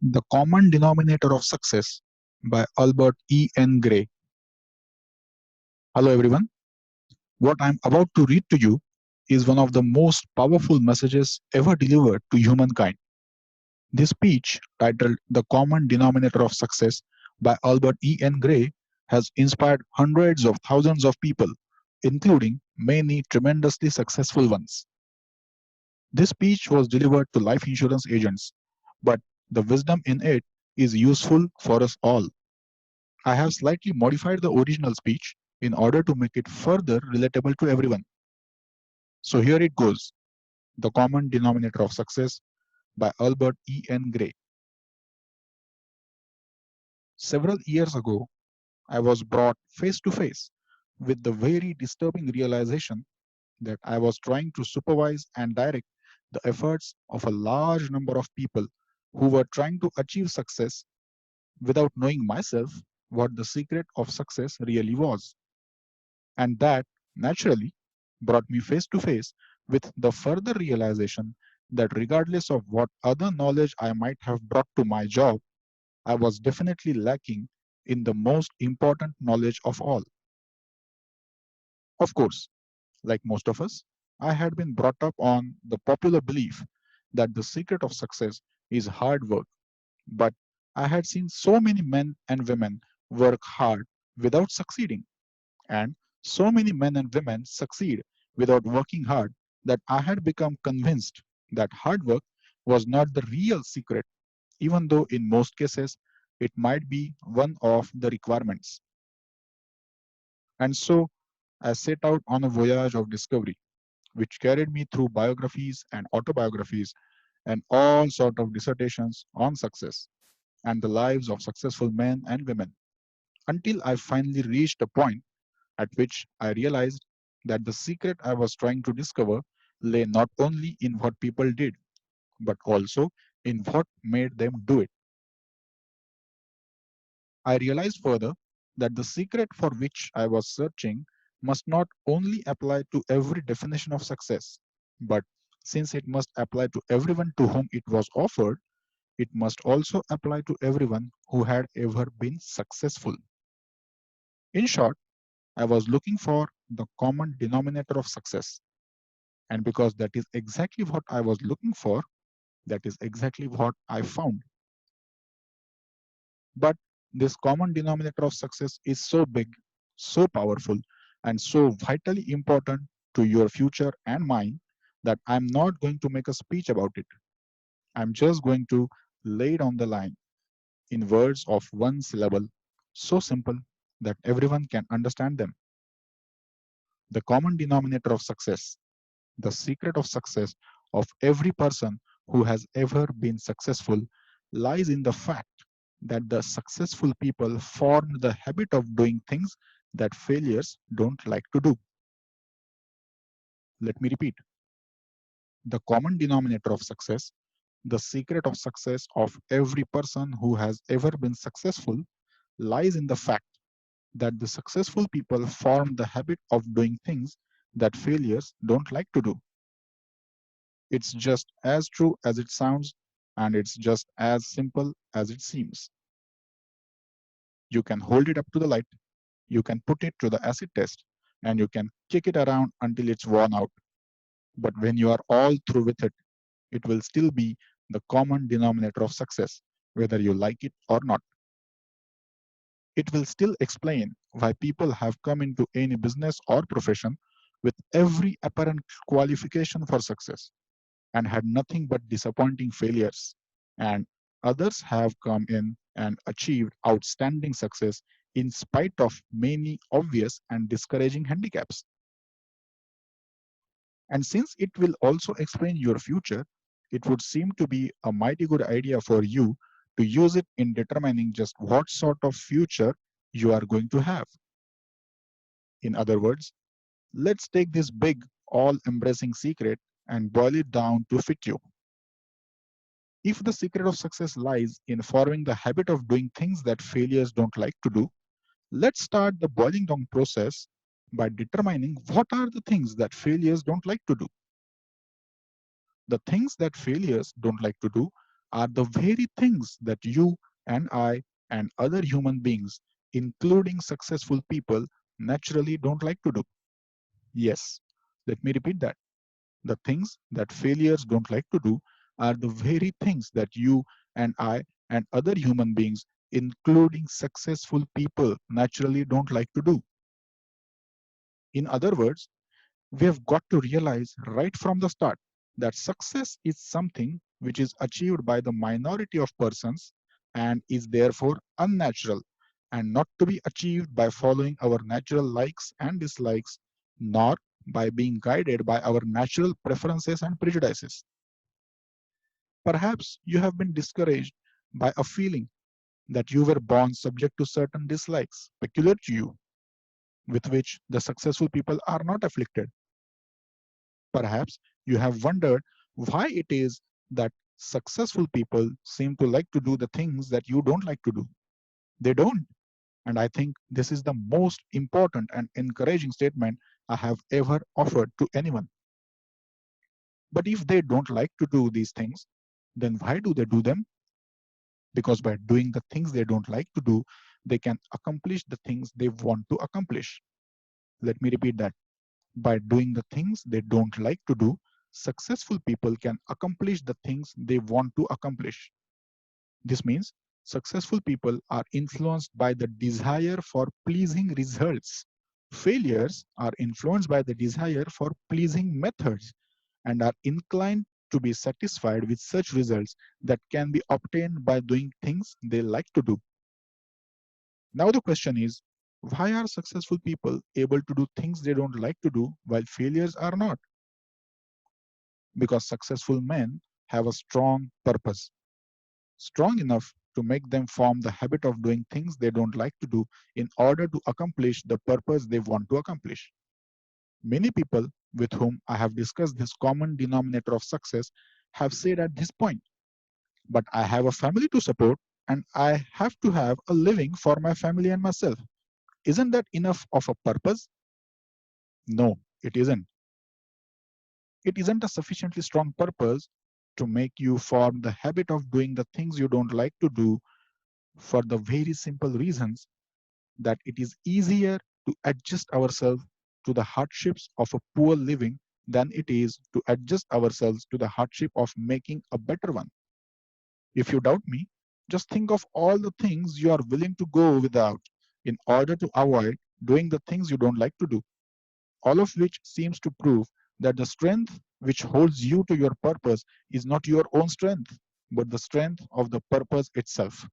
The Common Denominator of Success by Albert E. N. Gray. Hello everyone. What I'm about to read to you is one of the most powerful messages ever delivered to humankind. This speech, titled The Common Denominator of Success by Albert E. N. Gray, has inspired hundreds of thousands of people, including many tremendously successful ones. This speech was delivered to life insurance agents, but the wisdom in it is useful for us all. I have slightly modified the original speech in order to make it further relatable to everyone. So here it goes. The Common Denominator of Success by Albert E. N. Gray. Several years ago, I was brought face to face with the very disturbing realization that I was trying to supervise and direct the efforts of a large number of people who were trying to achieve success without knowing myself what the secret of success really was. And that, naturally, brought me face to face with the further realization that regardless of what other knowledge I might have brought to my job, I was definitely lacking in the most important knowledge of all. Of course, like most of us, I had been brought up on the popular belief that the secret of success is hard work. But I had seen so many men and women work hard without succeeding, and so many men and women succeed without working hard that I had become convinced that hard work was not the real secret, even though in most cases it might be one of the requirements. And so I set out on a voyage of discovery, which carried me through biographies and autobiographies and all sort of dissertations on success and the lives of successful men and women, until I finally reached a point at which I realized that the secret I was trying to discover lay not only in what people did, but also in what made them do it. I realized further that the secret for which I was searching must not only apply to every definition of success, but since it must apply to everyone to whom it was offered, it must also apply to everyone who had ever been successful. In short, I was looking for the common denominator of success. And because that is exactly what I was looking for, that is exactly what I found. But this common denominator of success is so big, so powerful, and so vitally important to your future and mine that I'm not going to make a speech about it. I'm just going to lay it on the line in words of one syllable, so simple that everyone can understand them. The common denominator of success, the secret of success of every person who has ever been successful, lies in the fact that the successful people formed the habit of doing things that failures don't like to do. Let me repeat. The common denominator of success, the secret of success of every person who has ever been successful, lies in the fact that the successful people form the habit of doing things that failures don't like to do. It's just as true as it sounds, and it's just as simple as it seems. You can hold it up to the light, you can put it to the acid test, and you can kick it around until it's worn out. But when you are all through with it, it will still be the common denominator of success, whether you like it or not. It will still explain why people have come into any business or profession with every apparent qualification for success and had nothing but disappointing failures, and others have come in and achieved outstanding success in spite of many obvious and discouraging handicaps. And since it will also explain your future, it would seem to be a mighty good idea for you to use it in determining just what sort of future you are going to have. In other words, let's take this big, all embracing secret and boil it down to fit you. If the secret of success lies in forming the habit of doing things that failures don't like to do, let's start the boiling down process by determining what are the things that failures don't like to do. The things that failures don't like to do are the very things that you and I and other human beings, including successful people, naturally don't like to do. Yes, let me repeat that. The things that failures don't like to do are the very things that you and I and other human beings, including successful people, naturally don't like to do. In other words, we have got to realize right from the start that success is something which is achieved by the minority of persons and is therefore unnatural and not to be achieved by following our natural likes and dislikes, nor by being guided by our natural preferences and prejudices. Perhaps you have been discouraged by a feeling that you were born subject to certain dislikes peculiar to you, with which the successful people are not afflicted. Perhaps you have wondered why it is that successful people seem to like to do the things that you don't like to do. They don't. And I think this is the most important and encouraging statement I have ever offered to anyone. But if they don't like to do these things, then why do they do them? Because by doing the things they don't like to do, they can accomplish the things they want to accomplish. Let me repeat that. By doing the things they don't like to do, successful people can accomplish the things they want to accomplish. This means successful people are influenced by the desire for pleasing results. Failures are influenced by the desire for pleasing methods and are inclined to be satisfied with such results that can be obtained by doing things they like to do. Now, the question is, why are successful people able to do things they don't like to do while failures are not? Because successful men have a strong purpose, strong enough to make them form the habit of doing things they don't like to do in order to accomplish the purpose they want to accomplish. Many people with whom I have discussed this common denominator of success have said at this point, but I have a family to support and I have to have a living for my family and myself. Isn't that enough of a purpose? No, it isn't. It isn't a sufficiently strong purpose to make you form the habit of doing the things you don't like to do for the very simple reasons that it is easier to adjust ourselves to the hardships of a poor living than it is to adjust ourselves to the hardship of making a better one. If you doubt me, just think of all the things you are willing to go without in order to avoid doing the things you don't like to do, all of which seems to prove that the strength which holds you to your purpose is not your own strength, but the strength of the purpose itself.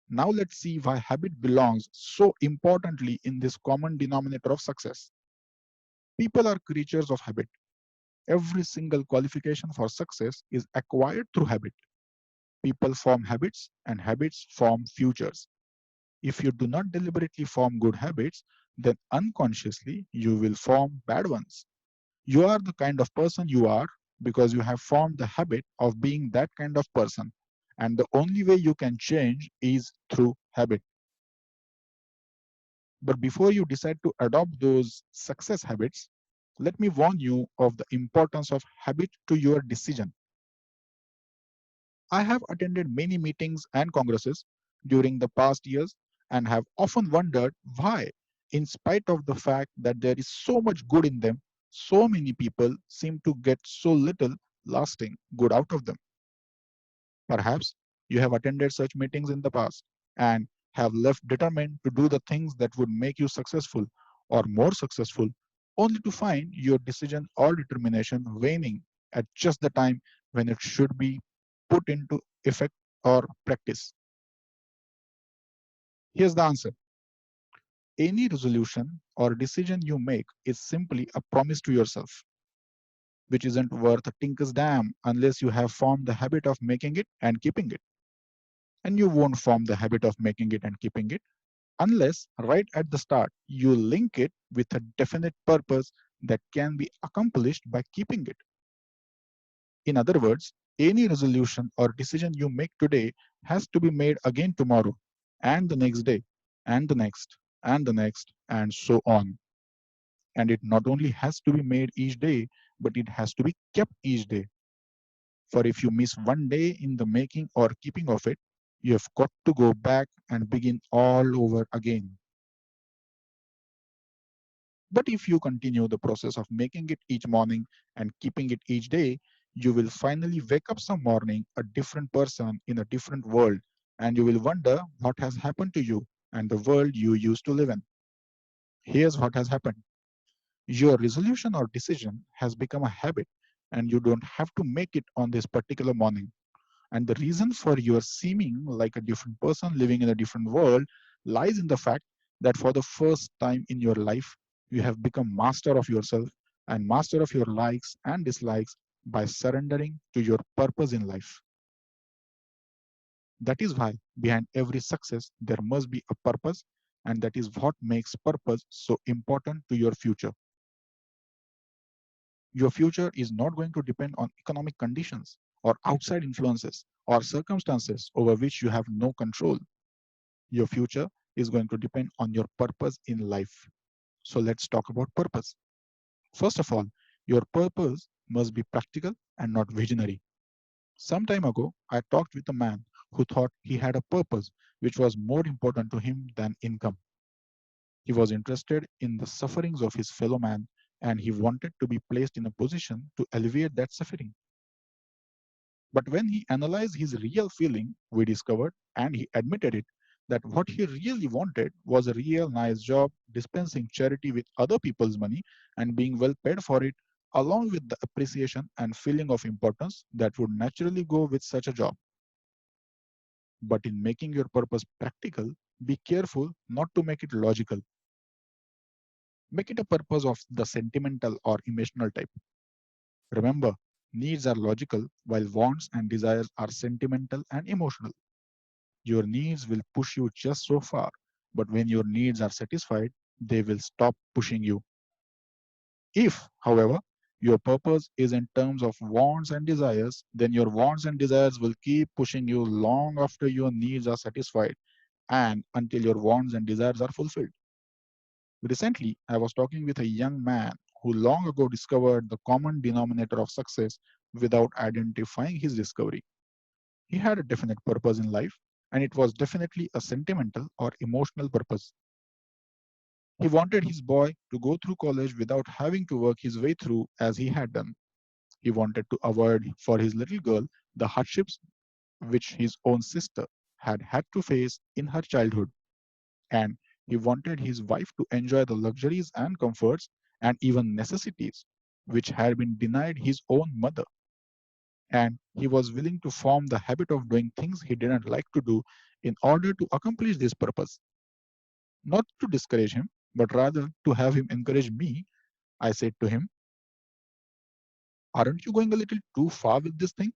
Now let's see why habit belongs so importantly in this common denominator of success. People are creatures of habit. Every single qualification for success is acquired through habit. People form habits and habits form futures. If you do not deliberately form good habits, then unconsciously you will form bad ones. You are the kind of person you are because you have formed the habit of being that kind of person. And the only way you can change is through habit. But before you decide to adopt those success habits, let me warn you of the importance of habit to your decision. I have attended many meetings and congresses during the past years and have often wondered why, in spite of the fact that there is so much good in them, so many people seem to get so little lasting good out of them. Perhaps you have attended such meetings in the past and have left determined to do the things that would make you successful or more successful, only to find your decision or determination waning at just the time when it should be put into effect or practice. Here's the answer. Any resolution or decision you make is simply a promise to yourself, which isn't worth a tinker's damn unless you have formed the habit of making it and keeping it. And you won't form the habit of making it and keeping it unless right at the start you link it with a definite purpose that can be accomplished by keeping it. In other words, any resolution or decision you make today has to be made again tomorrow, and the next day, and the next, and the next, and so on. And it not only has to be made each day, but it has to be kept each day. For if you miss one day in the making or keeping of it, you have got to go back and begin all over again. But if you continue the process of making it each morning and keeping it each day, you will finally wake up some morning a different person in a different world, and you will wonder what has happened to you and the world you used to live in. Here's what has happened. Your resolution or decision has become a habit, and you don't have to make it on this particular morning. And the reason for your seeming like a different person living in a different world lies in the fact that for the first time in your life, you have become master of yourself and master of your likes and dislikes by surrendering to your purpose in life. That is why behind every success, there must be a purpose, and that is what makes purpose so important to your future. Your future is not going to depend on economic conditions or outside influences or circumstances over which you have no control. Your future is going to depend on your purpose in life. So let's talk about purpose. First of all, your purpose must be practical and not visionary. Some time ago, I talked with a man who thought he had a purpose which was more important to him than income. He was interested in the sufferings of his fellow man, and he wanted to be placed in a position to alleviate that suffering. But when he analyzed his real feeling, we discovered, and he admitted it, that what he really wanted was a real nice job, dispensing charity with other people's money and being well paid for it, along with the appreciation and feeling of importance that would naturally go with such a job. But in making your purpose practical, be careful not to make it logical. Make it a purpose of the sentimental or emotional type. Remember, needs are logical while wants and desires are sentimental and emotional. Your needs will push you just so far, but when your needs are satisfied, they will stop pushing you. If, however, your purpose is in terms of wants and desires, then your wants and desires will keep pushing you long after your needs are satisfied and until your wants and desires are fulfilled. Recently, I was talking with a young man who long ago discovered the common denominator of success without identifying his discovery. He had a definite purpose in life, and it was definitely a sentimental or emotional purpose. He wanted his boy to go through college without having to work his way through as he had done. He wanted to avoid for his little girl the hardships which his own sister had had to face in her childhood. And he wanted his wife to enjoy the luxuries and comforts and even necessities which had been denied his own mother. And he was willing to form the habit of doing things he didn't like to do in order to accomplish this purpose. Not to discourage him, but rather to have him encourage me, I said to him, aren't you going a little too far with this thing?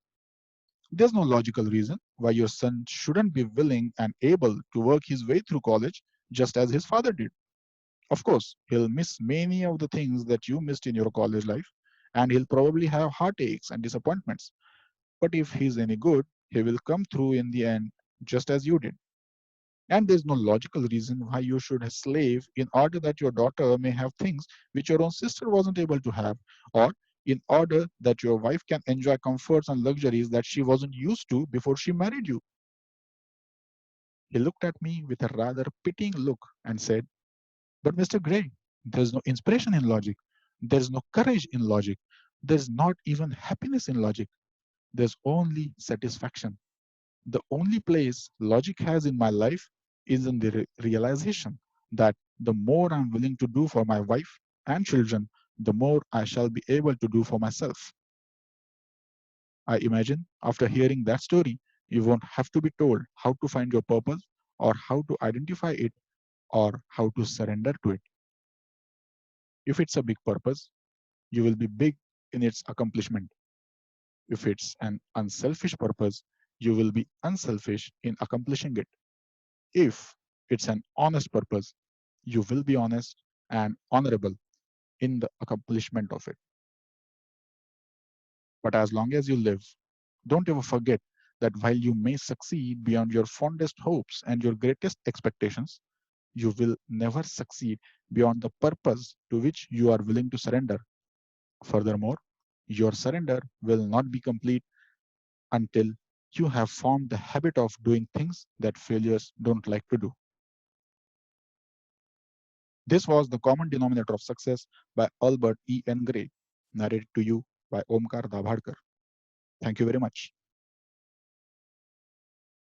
There's no logical reason why your son shouldn't be willing and able to work his way through college just as his father did. Of course, he'll miss many of the things that you missed in your college life, and he'll probably have heartaches and disappointments. But if he's any good, he will come through in the end just as you did. And there's no logical reason why you should slave in order that your daughter may have things which your own sister wasn't able to have, or in order that your wife can enjoy comforts and luxuries that she wasn't used to before she married you. He looked at me with a rather pitying look and said, but Mr. Gray, there's no inspiration in logic. There's no courage in logic. There's not even happiness in logic. There's only satisfaction. The only place logic has in my life is in the realization that the more I'm willing to do for my wife and children, the more I shall be able to do for myself. I imagine after hearing that story, you won't have to be told how to find your purpose or how to identify it or how to surrender to it. If it's a big purpose, you will be big in its accomplishment. If it's an unselfish purpose, you will be unselfish in accomplishing it. If it's an honest purpose, you will be honest and honorable in the accomplishment of it. But as long as you live, don't ever forget that while you may succeed beyond your fondest hopes and your greatest expectations, you will never succeed beyond the purpose to which you are willing to surrender. Furthermore, your surrender will not be complete until you have formed the habit of doing things that failures don't like to do. This was The Common Denominator of Success by Albert E. N. Gray, narrated to you by Omkar Dabhadkar. Thank you very much.